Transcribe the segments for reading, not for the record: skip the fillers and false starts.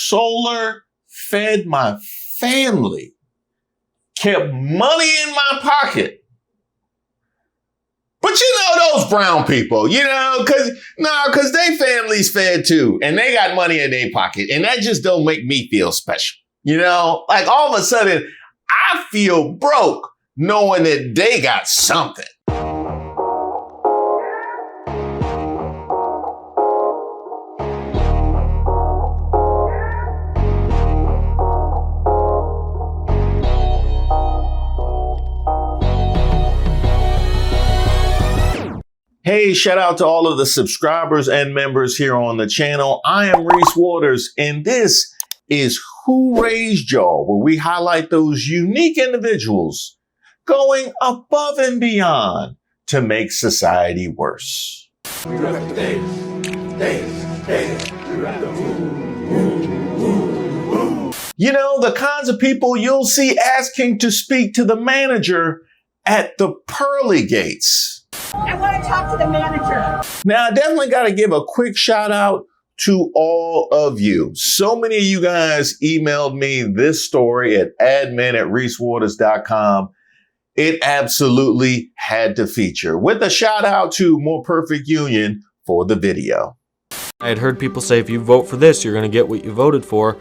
solar, fed my family, kept money in my pocket. But you know those brown people, cause they families fed too, and they got money in their pocket, and that just don't make me feel special. Like all of a sudden, I feel broke knowing that they got something. Hey, shout out to all of the subscribers and members here on the channel. I am Reese Waters, and this is Who Raised Y'all, where we highlight those unique individuals going above and beyond to make society worse. We rap the the kinds of people you'll see asking to speak to the manager at the pearly gates. I want to talk to the manager. Now, I definitely got to give a quick shout out to all of you. So many of you guys emailed me this story at admin@reesewaters.com. It absolutely had to feature, with a shout out to More Perfect Union for the video. I had heard people say if you vote for this, you're going to get what you voted for.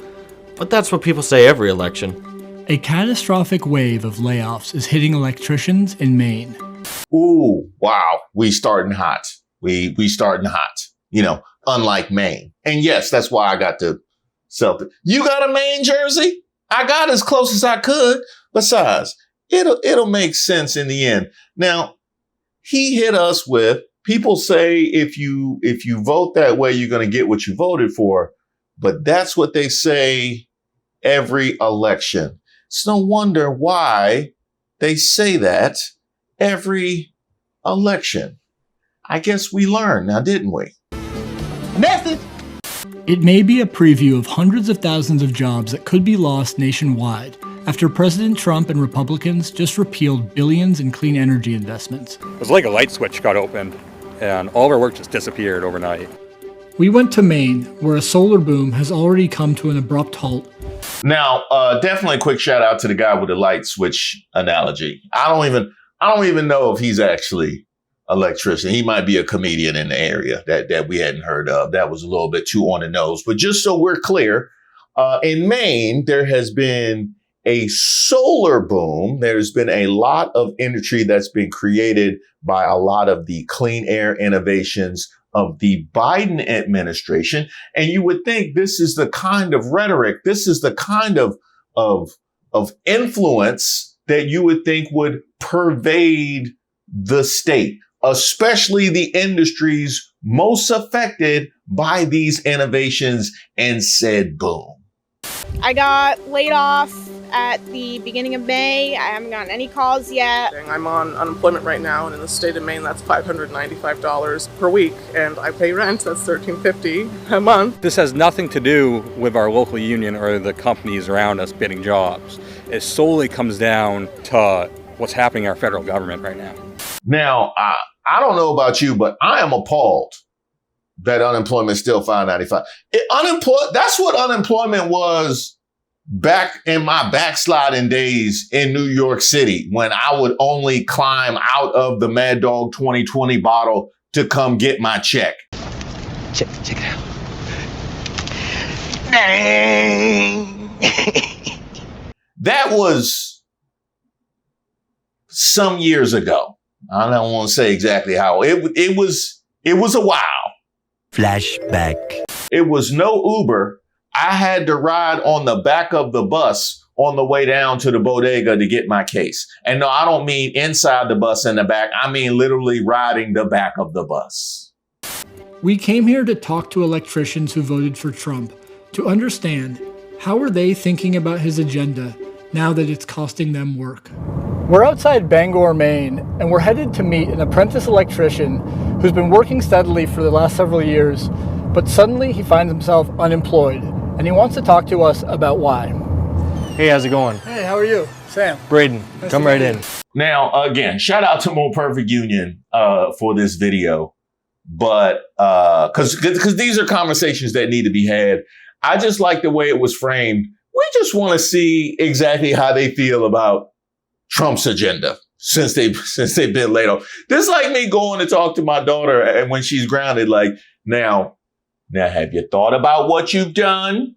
But that's what people say every election. A catastrophic wave of layoffs is hitting electricians in Maine. Ooh, wow. We starting hot. We starting hot, unlike Maine. And yes, that's why I got to sell it. You got a Maine jersey? I got as close as I could. Besides, it'll make sense in the end. Now, he hit us with, people say if you vote that way, you're going to get what you voted for. But that's what they say every election. It's no wonder why they say that every election. I guess we learned now, didn't we? Message! It may be a preview of hundreds of thousands of jobs that could be lost nationwide after President Trump and Republicans just repealed billions in clean energy investments. It was like a light switch got opened, and all of our work just disappeared overnight. We went to Maine, where a solar boom has already come to an abrupt halt. Now, definitely a quick shout out to the guy with the light switch analogy. I don't even know if he's actually an electrician. He might be a comedian in the area that we hadn't heard of. That was a little bit too on the nose. But just so we're clear, in Maine, there has been a solar boom. There's been a lot of industry that's been created by a lot of the clean air innovations of the Biden administration. And you would think this is the kind of rhetoric, this is the kind of influence that you would think would pervade the state, especially the industries most affected by these innovations and said boom. I got laid off at the beginning of May. I haven't gotten any calls yet. I'm on unemployment right now, and in the state of Maine, that's $595 per week, and I pay rent, that's $1,350 a month. This has nothing to do with our local union or the companies around us bidding jobs. It solely comes down to what's happening in our federal government right now. Now, I don't know about you, but I am appalled that unemployment is still $595. That's what unemployment was back in my backsliding days in New York City, when I would only climb out of the Mad Dog 2020 bottle to come get my check. Check it out. That was some years ago. I don't want to say exactly how. It was a while. Flashback. It was no Uber. I had to ride on the back of the bus on the way down to the bodega to get my case. And no, I don't mean inside the bus in the back. I mean literally riding the back of the bus. We came here to talk to electricians who voted for Trump to understand how are they thinking about his agenda now that it's costing them work. We're outside Bangor, Maine, and we're headed to meet an apprentice electrician who's been working steadily for the last several years, but suddenly he finds himself unemployed, and he wants to talk to us about why. Hey, how's it going? Hey, how are you? Sam. Braden, come right in. Now, again, shout out to More Perfect Union for this video. But because these are conversations that need to be had. I just like the way it was framed. We just want to see exactly how they feel about Trump's agenda since they've been laid off. This is like me going to talk to my daughter and when she's grounded, like, now have you thought about what you've done?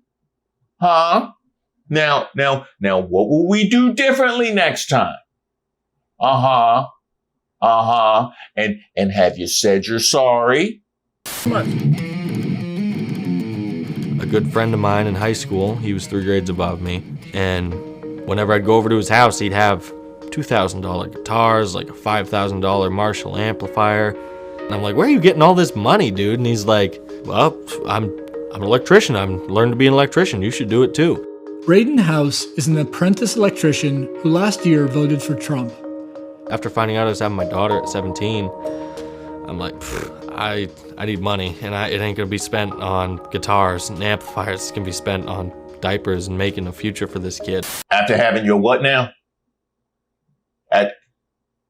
Huh? Now, what will we do differently next time? Uh-huh. And have you said you're sorry? A good friend of mine in high school, he was 3 grades above me, and whenever I'd go over to his house, he'd have $2,000 guitars, like a $5,000 Marshall amplifier. And I'm like, where are you getting all this money, dude? And he's like, well, I'm an electrician. I'm learning to be an electrician. You should do it too. Braden House is an apprentice electrician who last year voted for Trump. After finding out I was having my daughter at 17, I'm like, I need money, and it ain't gonna be spent on guitars and amplifiers. It's gonna be spent on diapers and making a future for this kid. After having your what now?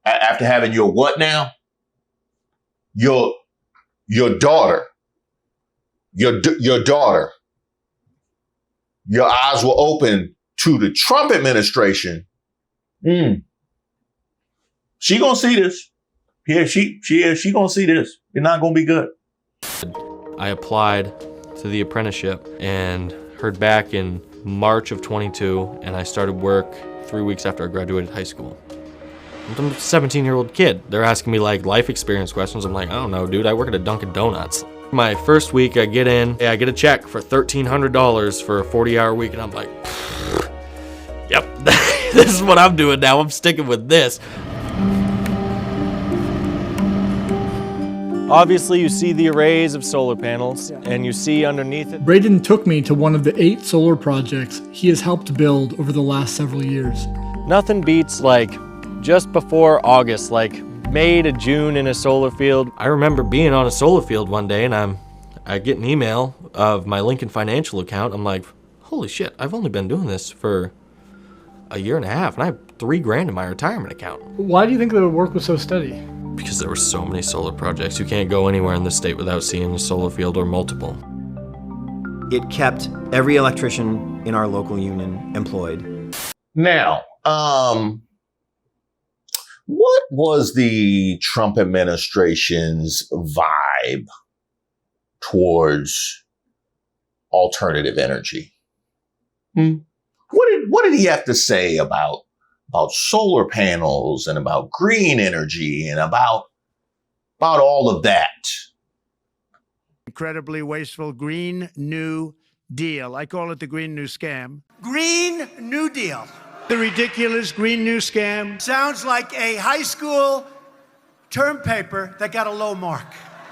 After having your what now? Your daughter. Your daughter. Your eyes were open to the Trump administration. She gonna see this. Yeah, she gonna see this. It's not gonna be good. I applied to the apprenticeship and heard back in March of 22, and I started work 3 weeks after I graduated high school. I'm a 17-year-old kid. They're asking me like life experience questions. I'm like, I don't know, dude. I work at a Dunkin' Donuts. My first week I get in, I get a check for $1,300 for a 40-hour week, and I'm like, yep, this is what I'm doing now. I'm sticking with this. Obviously, you see the arrays of solar panels, and you see underneath it. Braden took me to one of the 8 solar projects he has helped build over the last several years. Nothing beats like just before August, like May to June in a solar field. I remember being on a solar field one day, and I get an email of my Lincoln Financial account. I'm like, holy shit, I've only been doing this for a year and a half, and I have $3,000 in my retirement account. Why do you think the work was so steady? Because there were so many solar projects. You can't go anywhere in the state without seeing a solar field or multiple. It kept every electrician in our local union employed. Now, what was the Trump administration's vibe towards alternative energy? What did he have to say about solar panels and about green energy and about all of that? Incredibly wasteful Green New Deal. I call it the Green New Scam. Green New Deal. The ridiculous Green New Scam. Sounds like a high school term paper that got a low mark.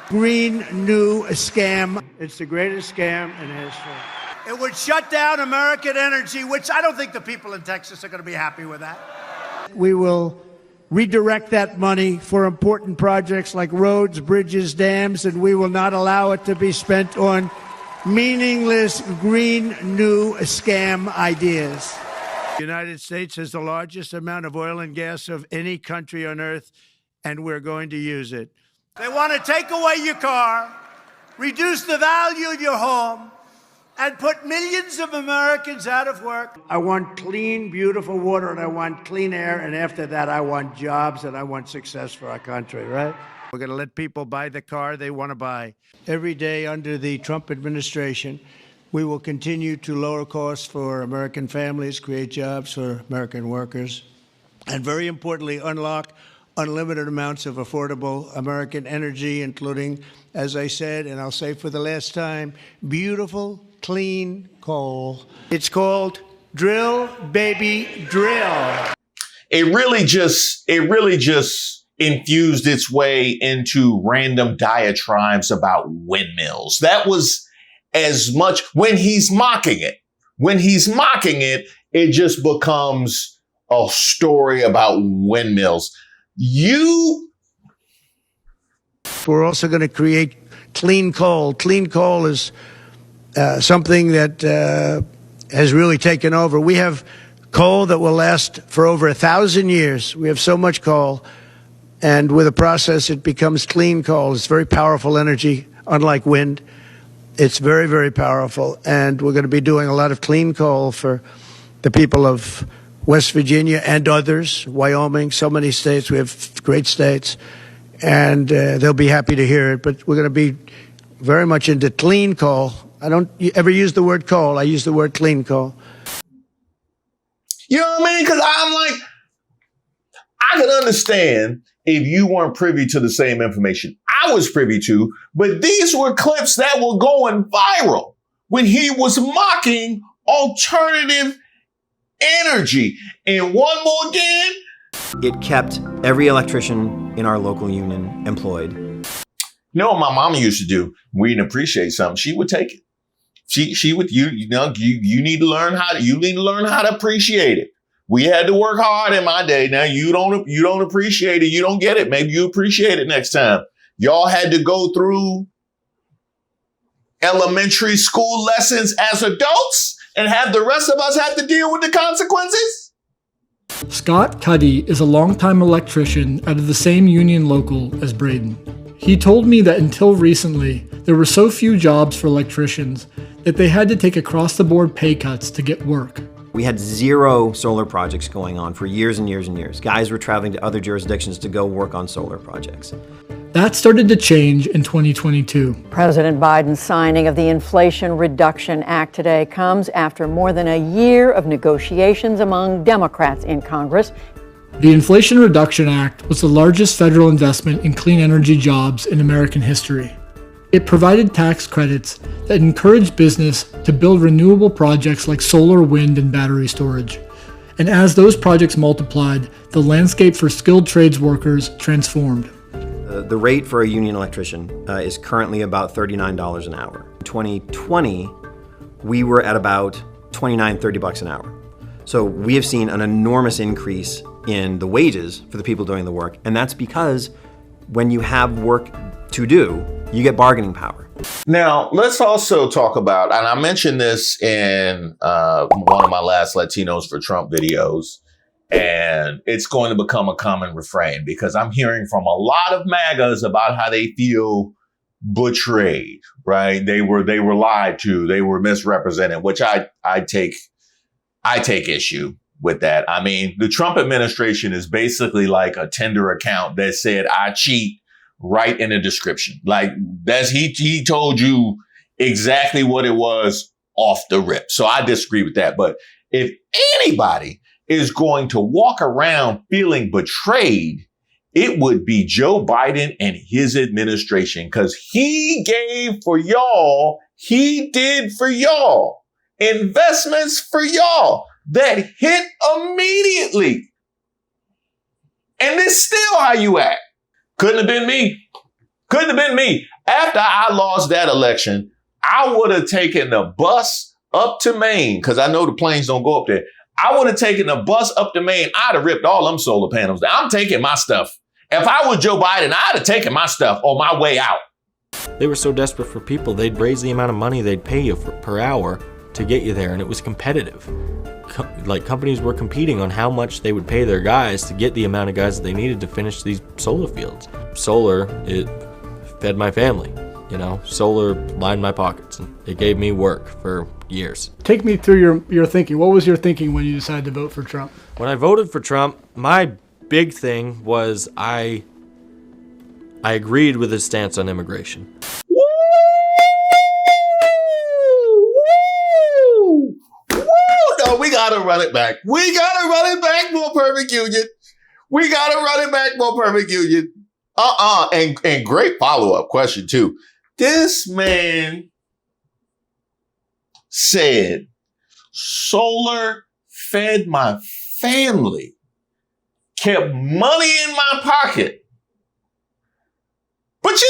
Green New Scam. It's the greatest scam in history. It would shut down American energy, which I don't think the people in Texas are going to be happy with that. We will redirect that money for important projects like roads, bridges, dams, and we will not allow it to be spent on meaningless green new scam ideas. The United States has the largest amount of oil and gas of any country on earth, and we're going to use it. They want to take away your car, reduce the value of your home, and put millions of Americans out of work. I want clean, beautiful water, and I want clean air, and after that, I want jobs, and I want success for our country, right? We're going to let people buy the car they want to buy. Every day under the Trump administration, we will continue to lower costs for American families, create jobs for American workers, and very importantly, unlock unlimited amounts of affordable American energy, including, as I said, and I'll say for the last time, beautiful, clean coal. It's called Drill, Baby, Drill. It really just infused its way into random diatribes about windmills. That was as much when he's mocking it. When he's mocking it, it just becomes a story about windmills. We're also going to create clean coal. Clean coal is something that has really taken over. We have coal that will last for over 1,000 years. We have so much coal. And with a process, it becomes clean coal. It's very powerful energy, unlike wind. It's very, very powerful. And we're going to be doing a lot of clean coal for the people of West Virginia and others, Wyoming, so many states. We have great states. And they'll be happy to hear it. But we're going to be very much into clean coal. I don't ever use the word coal. I use the word clean coal. You know what I mean? Because I'm like, I can understand if you weren't privy to the same information I was privy to, but these were clips that were going viral when he was mocking alternative energy. And one more again. It kept every electrician in our local union employed. You know what my mama used to do? We didn't appreciate something. She would take it. She would, you need to learn how to appreciate it. We had to work hard in my day. Now you don't appreciate it. You don't get it. Maybe you appreciate it next time. Y'all had to go through elementary school lessons as adults and have the rest of us have to deal with the consequences. Scott Cuddy is a longtime electrician out of the same union local as Braden. He told me that until recently, there were so few jobs for electricians that they had to take across-the-board pay cuts to get work. We had 0 solar projects going on for years and years and years. Guys were traveling to other jurisdictions to go work on solar projects. That started to change in 2022. President Biden's signing of the Inflation Reduction Act today comes after more than a year of negotiations among Democrats in Congress. The Inflation Reduction Act was the largest federal investment in clean energy jobs in American history. It provided tax credits that encouraged business to build renewable projects like solar, wind, and battery storage. And as those projects multiplied, the landscape for skilled trades workers transformed. The rate for a union electrician is currently about $39 an hour. In 2020, we were at about $29, $30 an hour. So we have seen an enormous increase in the wages for the people doing the work. And that's because when you have work to do, you get bargaining power. Now, let's also talk about, and I mentioned this in one of my last Latinos for Trump videos, and it's going to become a common refrain because I'm hearing from a lot of MAGAs about how they feel betrayed, right? They were lied to, they were misrepresented, which I take issue with that. I mean, the Trump administration is basically like a Tinder account that said, I cheat, right in the description. Like he told you exactly what it was off the rip. So I disagree with that. But if anybody is going to walk around feeling betrayed, it would be Joe Biden and his administration, because he gave for y'all. He did for y'all investments for y'all that hit immediately. And this still how you act. Couldn't have been me. Couldn't have been me. After I lost that election, I would have taken the bus up to Maine, because I know the planes don't go up there. I would have taken the bus up to Maine. I'd have ripped all them solar panels down. I'm taking my stuff. If I was Joe Biden, I'd have taken my stuff on my way out. They were so desperate for people, they'd raise the amount of money they'd pay you per hour to get you there, and it was competitive. Companies were competing on how much they would pay their guys to get the amount of guys that they needed to finish these solar fields. Solar, it fed my family. Solar lined my pockets, and it gave me work for years. Take me through your thinking. What was your thinking when you decided to vote for Trump? When I voted for Trump, my big thing was I agreed with his stance on immigration. No, we gotta run it back. We gotta run it back, more perfect union. We gotta run it back, more perfect union. And great follow-up question too. This man said, solar fed my family, kept money in my pocket. But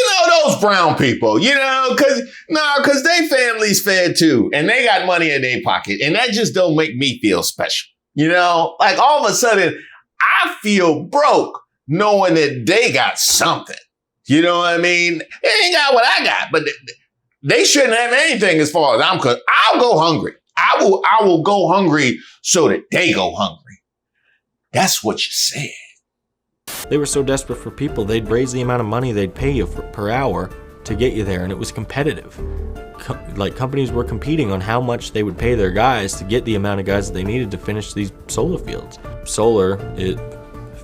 those brown people, cause they families fed too, and they got money in their pocket, and that just don't make me feel special. Like all of a sudden, I feel broke knowing that they got something. You know what I mean? They ain't got what I got, but they shouldn't have anything as far as I'm concerned. I'll go hungry. I will go hungry so that they go hungry. That's what you said. They were so desperate for people, they'd raise the amount of money they'd pay you per hour to get you there, and it was competitive. Like, companies were competing on how much they would pay their guys to get the amount of guys that they needed to finish these solar fields. Solar, it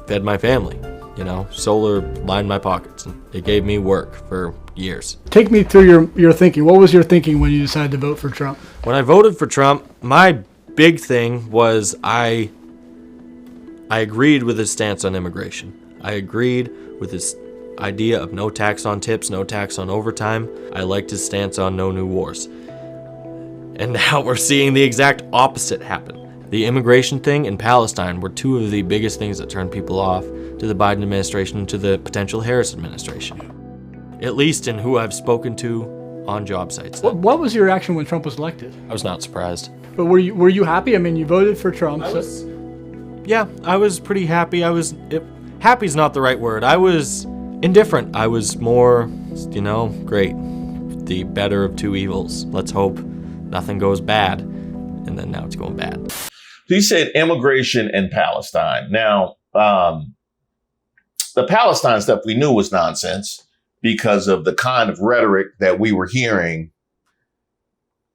fed my family. You know, solar lined my pockets, and it gave me work for years. Take me through your thinking. What was your thinking when you decided to vote for Trump? When I voted for Trump, my big thing was I agreed with his stance on immigration. I agreed with his idea of no tax on tips, no tax on overtime. I liked his stance on no new wars. And now we're seeing the exact opposite happen. The immigration thing and Palestine were two of the biggest things that turned people off to the Biden administration and to the potential Harris administration. At least in who I've spoken to on job sites. What was your reaction when Trump was elected? I was not surprised. But were you happy? I mean, you voted for Trump. I was pretty happy. Happy's not the right word. I was indifferent. I was more, great. The better of two evils. Let's hope nothing goes bad. And then now it's going bad. He said immigration and Palestine. Now, the Palestine stuff we knew was nonsense because of the kind of rhetoric that we were hearing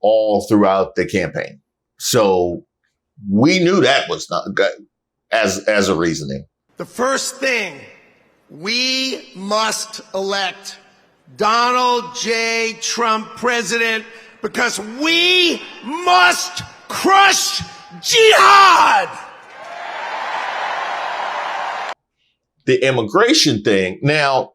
all throughout the campaign. So we knew that was not good as a reasoning. The first thing, we must elect Donald J. Trump president because we must crush jihad. The immigration thing. Now,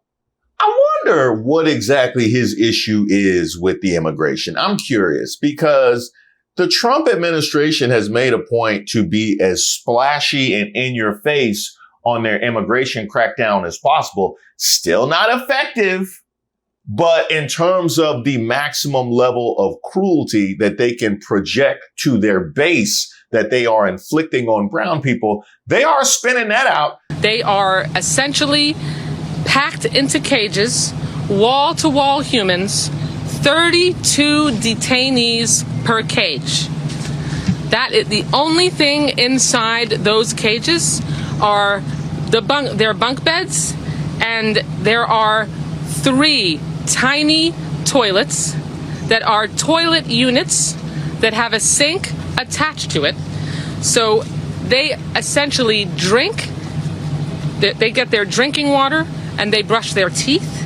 I wonder what exactly his issue is with the immigration. I'm curious because the Trump administration has made a point to be as splashy and in your face on their immigration crackdown as possible. Still not effective, but in terms of the maximum level of cruelty that they can project to their base that they are inflicting on brown people, they are spinning that out. They are essentially packed into cages, wall-to-wall humans, 32 detainees per cage. That is the only thing inside those cages are their bunk beds, and there are 3 tiny toilets that are toilet units that have a sink attached to it. So they essentially drink, they get their drinking water and they brush their teeth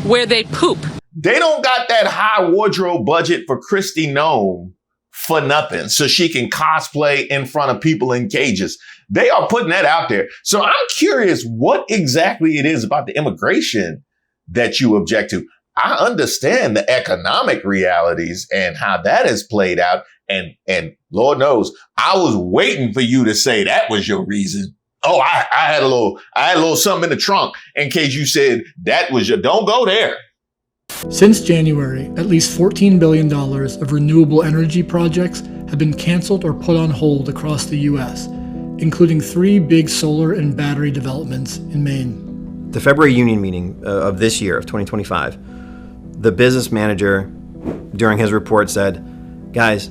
where they poop. They don't got that high wardrobe budget for Kristi Noem for nothing, so she can cosplay in front of people in cages. They are putting that out there. So I'm curious what exactly it is about the immigration that you object to. I understand the economic realities and how that has played out. And Lord knows, I was waiting for you to say that was your reason. Oh, I had a little something in the trunk in case you said that was don't go there. Since January, at least $14 billion of renewable energy projects have been canceled or put on hold across the U.S., including 3 big solar and battery developments in Maine. The February union meeting of this year, of 2025, the business manager during his report said, guys,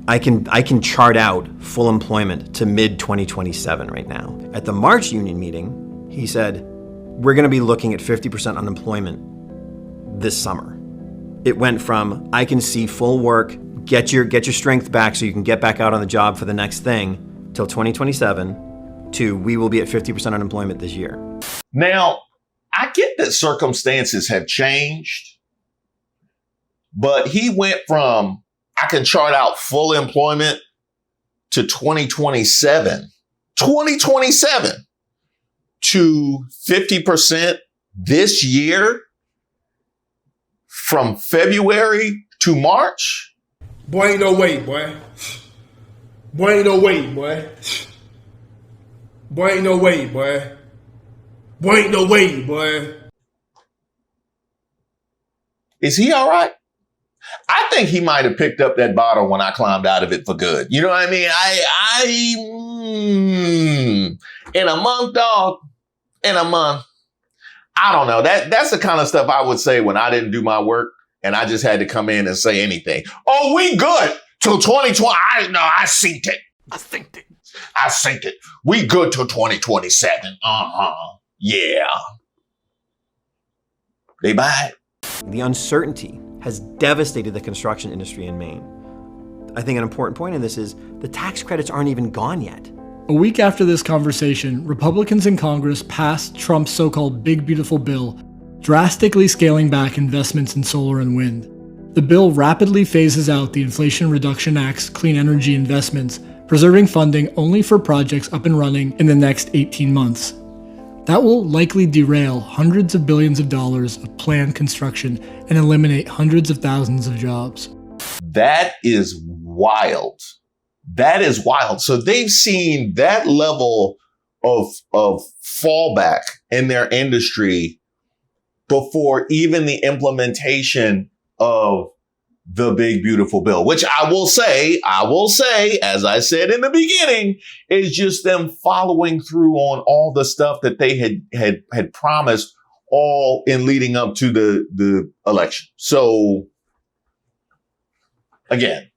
I can chart out full employment to mid-2027 right now. At the March union meeting, he said, we're going to be looking at 50% unemployment this summer. It went from, I can see full work, get your strength back so you can get back out on the job for the next thing, till 2027, to we will be at 50% unemployment this year. Now, I get that circumstances have changed, but he went from, I can chart out full employment to 2027 to 50% this year from February to March. Boy, ain't no way, boy. Boy, ain't no way, boy. Boy, ain't no way, boy. Boy, ain't no way, boy. Is he all right? I think he might have picked up that bottle when I climbed out of it for good. You know what I mean? In a month, dog, in a month. I don't know. That's the kind of stuff I would say when I didn't do my work and I just had to come in and say anything. Oh, we good till 2020. I synced it. We good till 2027. Yeah. They buy it. The uncertainty has devastated the construction industry in Maine. I think an important point in this is the tax credits aren't even gone yet. A week after this conversation, Republicans in Congress passed Trump's so-called Big Beautiful Bill, drastically scaling back investments in solar and wind. The bill rapidly phases out the Inflation Reduction Act's clean energy investments, preserving funding only for projects up and running in the next 18 months. That will likely derail hundreds of billions of dollars of planned construction and eliminate hundreds of thousands of jobs. That is wild. That is wild. So they've seen that level of fallback in their industry before even the implementation of the Big Beautiful Bill, which I will say, as I said in the beginning, is just them following through on all the stuff that they had promised all in leading up to the election. So again,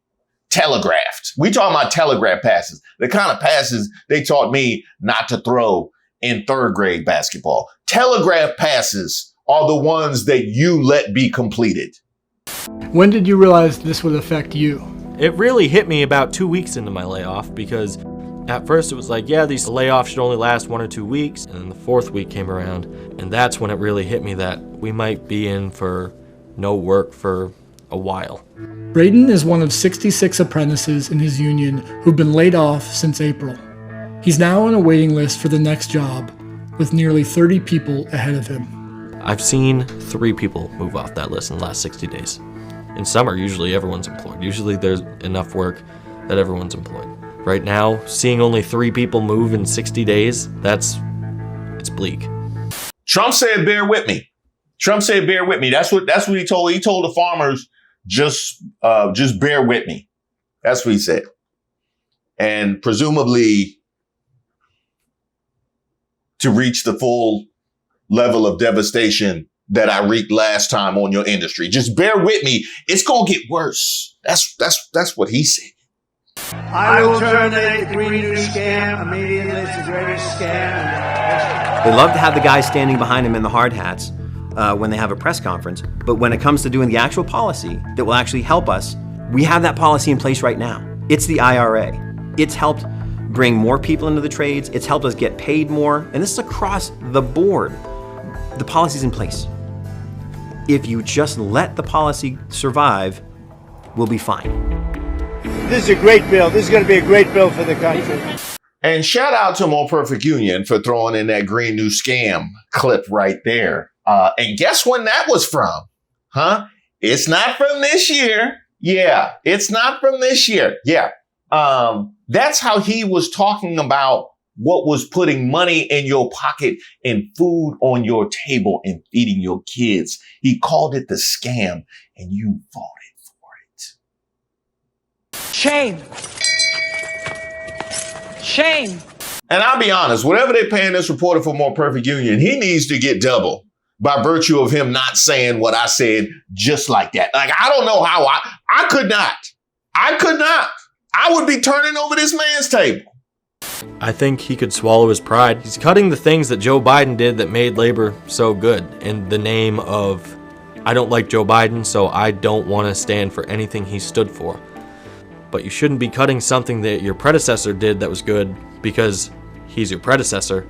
telegraphed. We talking about telegraph passes, the kind of passes they taught me not to throw in third grade basketball. Telegraph passes are the ones that you let be completed. When did you realize this would affect you? It really hit me about 2 weeks into my layoff, because at first it was like, yeah, these layoffs should only last 1 or 2 weeks. And then the fourth week came around, and that's when it really hit me that we might be in for no work for a while. Braden is one of 66 apprentices in his union who've been laid off since April. He's now on a waiting list for the next job, with nearly 30 people ahead of him. I've seen 3 people move off that list in the last 60 days. In summer, usually everyone's employed. Usually there's enough work that everyone's employed. Right now, seeing only 3 people move in 60 days, it's bleak. Trump said, bear with me. Trump said, bear with me. That's what he told. He told the farmers, just bear with me. That's what he said. And presumably to reach the full level of devastation that I wreaked last time on your industry. Just bear with me. It's going to get worse. That's what he said. I will terminate the Green New Scam immediately. It's the greatest scam. They love to have the guys standing behind them in the hard hats when they have a press conference. But when it comes to doing the actual policy that will actually help us, we have that policy in place right now. It's the IRA. It's helped bring more people into the trades. It's helped us get paid more. And this is across the board. The policy's in place. If you just let the policy survive, we'll be fine. This is a great bill. This is going to be a great bill for the country. And shout out to More Perfect Union for throwing in that Green New Scam clip right there. And guess when that was from? Huh? It's not from this year. Yeah, it's not from this year. Yeah. That's how he was talking about what was putting money in your pocket and food on your table and feeding your kids. He called it the scam, and you voted for it. Shame. Shame. And I'll be honest, whatever they're paying this reporter for More Perfect Union, he needs to get double by virtue of him not saying what I said just like that. Like, I don't know how I could not. I would be turning over this man's table. I think he could swallow his pride. He's cutting the things that Joe Biden did that made labor so good in the name of, I don't like Joe Biden, so I don't want to stand for anything he stood for. But you shouldn't be cutting something that your predecessor did that was good because he's your predecessor.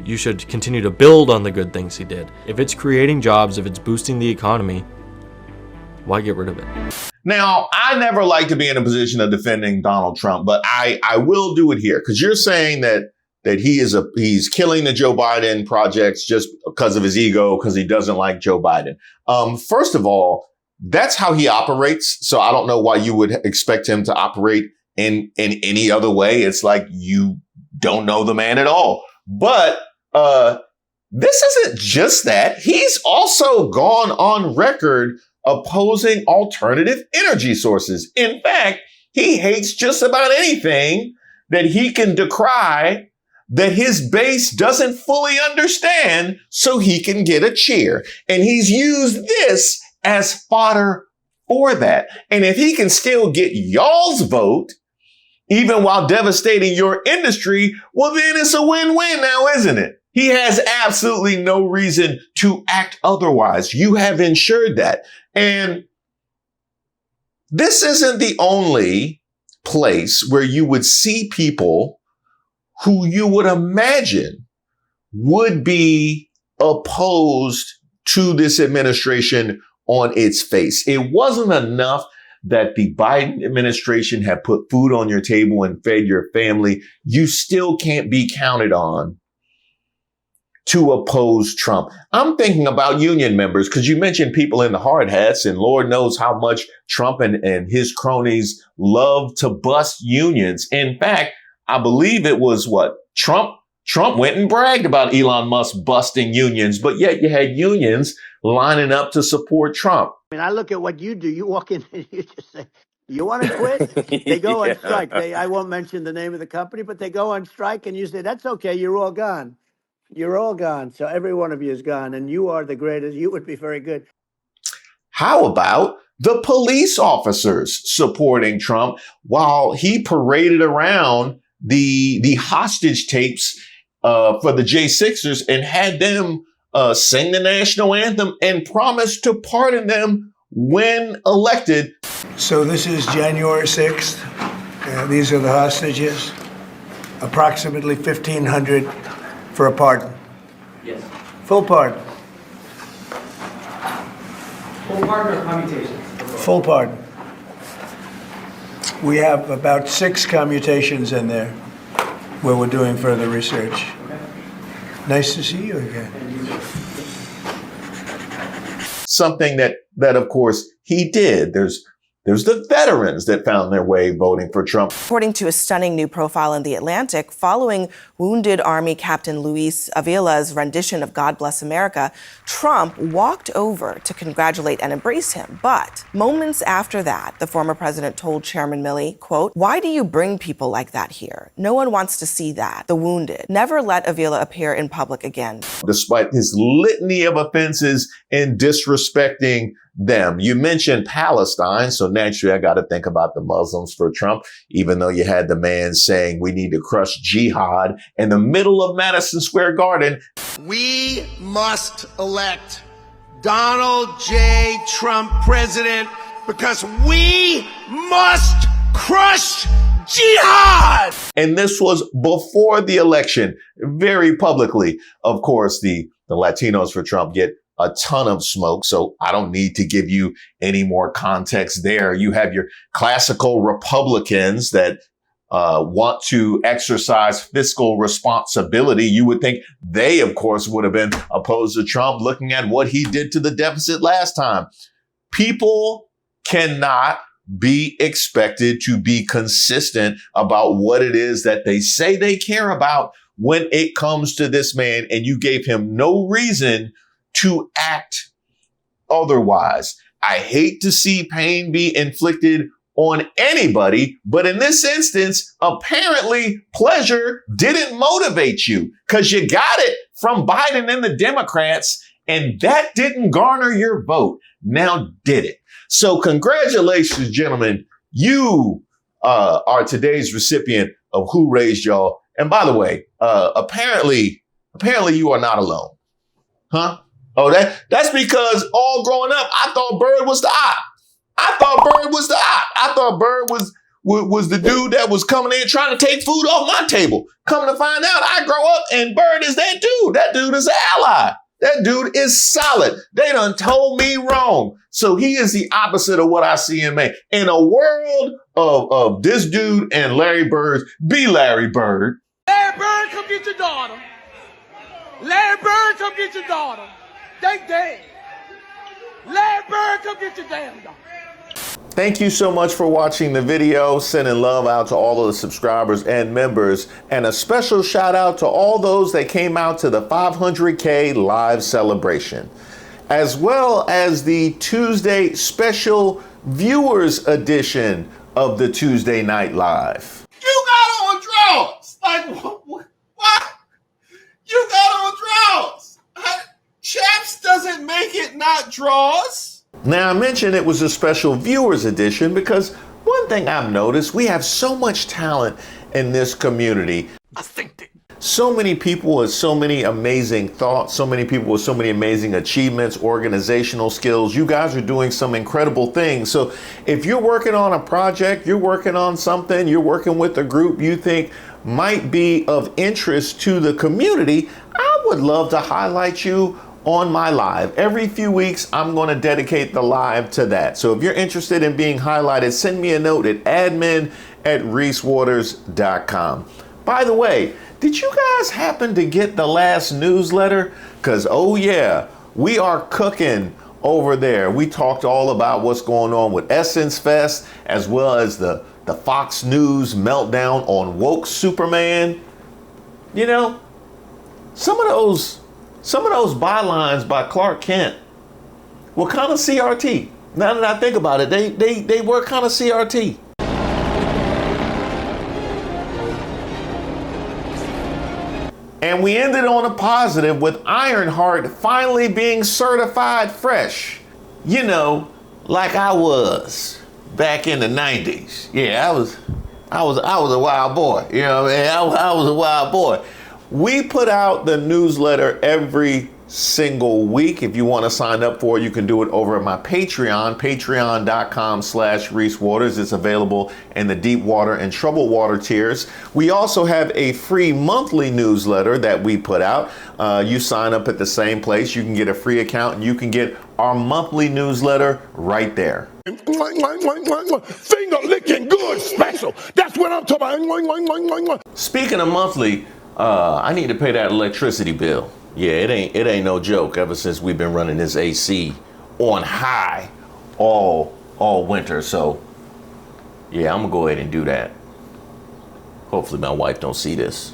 You should continue to build on the good things he did. If it's creating jobs, if it's boosting the economy, why get rid of it? Now, I never like to be in a position of defending Donald Trump, but I will do it here because you're saying that he's killing the Joe Biden projects just because of his ego, because he doesn't like Joe Biden. First of all, that's how he operates. So I don't know why you would expect him to operate in any other way. It's like you don't know the man at all. But this isn't just that. He's also gone on record opposing alternative energy sources. In fact, he hates just about anything that he can decry that his base doesn't fully understand so he can get a cheer. And he's used this as fodder for that. And if he can still get y'all's vote, even while devastating your industry, well, then it's a win-win now, isn't it? He has absolutely no reason to act otherwise. You have ensured that. And this isn't the only place where you would see people who you would imagine would be opposed to this administration on its face. It wasn't enough that the Biden administration had put food on your table and fed your family. You still can't be counted on to oppose Trump. I'm thinking about union members, because you mentioned people in the hard hats, and Lord knows how much Trump and his cronies love to bust unions. In fact, I believe it was Trump went and bragged about Elon Musk busting unions, but yet you had unions lining up to support Trump. I mean, I look at what you do. You walk in and you just say, you want to quit? They go on strike. I won't mention the name of the company, but they go on strike and you say, that's okay, you're all gone. You're all gone. So every one of you is gone, and you are the greatest. You would be very good. How about the police officers supporting Trump while he paraded around the hostage tapes for the J6ers and had them sing the national anthem and promised to pardon them when elected? So this is January 6th. These are the hostages. Approximately 1,500 for a pardon. Yes. Full pardon. Full pardon or commutations? Full pardon. We have about 6 commutations in there where we're doing further research. Okay. Nice to see you again. Something that of course he did. There's the veterans that found their way voting for Trump. According to a stunning new profile in The Atlantic, following wounded Army Captain Luis Avila's rendition of God Bless America, Trump walked over to congratulate and embrace him. But moments after that, the former president told Chairman Milley, quote, "Why do you bring people like that here? No one wants to see that. The wounded. Never let Avila appear in public again." Despite his litany of offenses and disrespecting them. You mentioned Palestine, so naturally I got to think about the Muslims for Trump, even though you had the man saying we need to crush jihad in the middle of Madison Square Garden. We must elect Donald J. Trump president because we must crush jihad! And this was before the election, very publicly. Of course, the Latinos for Trump get a ton of smoke, so I don't need to give you any more context there. You have your classical Republicans that want to exercise fiscal responsibility. You would think they, of course, would have been opposed to Trump, looking at what he did to the deficit last time. People cannot be expected to be consistent about what it is that they say they care about when it comes to this man, and you gave him no reason to act otherwise. I hate to see pain be inflicted on anybody, but in this instance, apparently pleasure didn't motivate you because you got it from Biden and the Democrats, and that didn't garner your vote. Now did it? So congratulations, gentlemen. You are today's recipient of Who Raised Y'all. And by the way, apparently you are not alone. Huh? Oh, that's because all growing up, I thought Bird was the op. I thought Bird was the dude that was coming in trying to take food off my table. Come to find out, I grow up and Bird is that dude. That dude is an ally. That dude is solid. They done told me wrong. So he is the opposite of what I see in Maine. In a world of this dude and Larry Bird, be Larry Bird. Larry Bird, come get your daughter. Larry Bird, come get your daughter. They dead. Larry Bird, come get your damn daughter. Thank you so much for watching the video. Sending love out to all of the subscribers and members, and a special shout out to all those that came out to the 500K live celebration, as well as the Tuesday special viewers edition of the Tuesday Night Live. You got on drawers. Like, what? You got on drawers. Chaps doesn't make it not draws. Now, I mentioned it was a special viewers edition because one thing I've noticed, we have so much talent in this community. So many people with so many amazing thoughts, so many people with so many amazing achievements, organizational skills. You guys are doing some incredible things. So if you're working on a project, you're working on something, you're working with a group you think might be of interest to the community, I would love to highlight you on my live. Every few weeks, I'm going to dedicate the live to that. So if you're interested in being highlighted, send me a note at admin@reesewaters.com. By the way, did you guys happen to get the last newsletter? Because, oh yeah, we are cooking over there. We talked all about what's going on with Essence Fest, as well as the Fox News meltdown on woke Superman. You know, some of those bylines by Clark Kent were kind of CRT. Now that I think about it, they were kind of CRT. And we ended on a positive with Ironheart finally being certified fresh. You know, like I was back in the 90s. Yeah, I was a wild boy. You know what I mean? I was a wild boy. We put out the newsletter every single week. If you want to sign up for it, you can do it over at my Patreon, patreon.com/Reese Waters. It's available in the deep water and troubled water tiers. We also have a free monthly newsletter that we put out. You sign up at the same place. You can get a free account and you can get our monthly newsletter right there. Finger licking good special. That's what I'm talking about. Speaking of monthly, I need to pay that electricity bill. Yeah, it ain't no joke. Ever since we've been running this AC on high all winter, so yeah, I'm gonna go ahead and do that. Hopefully my wife don't see this.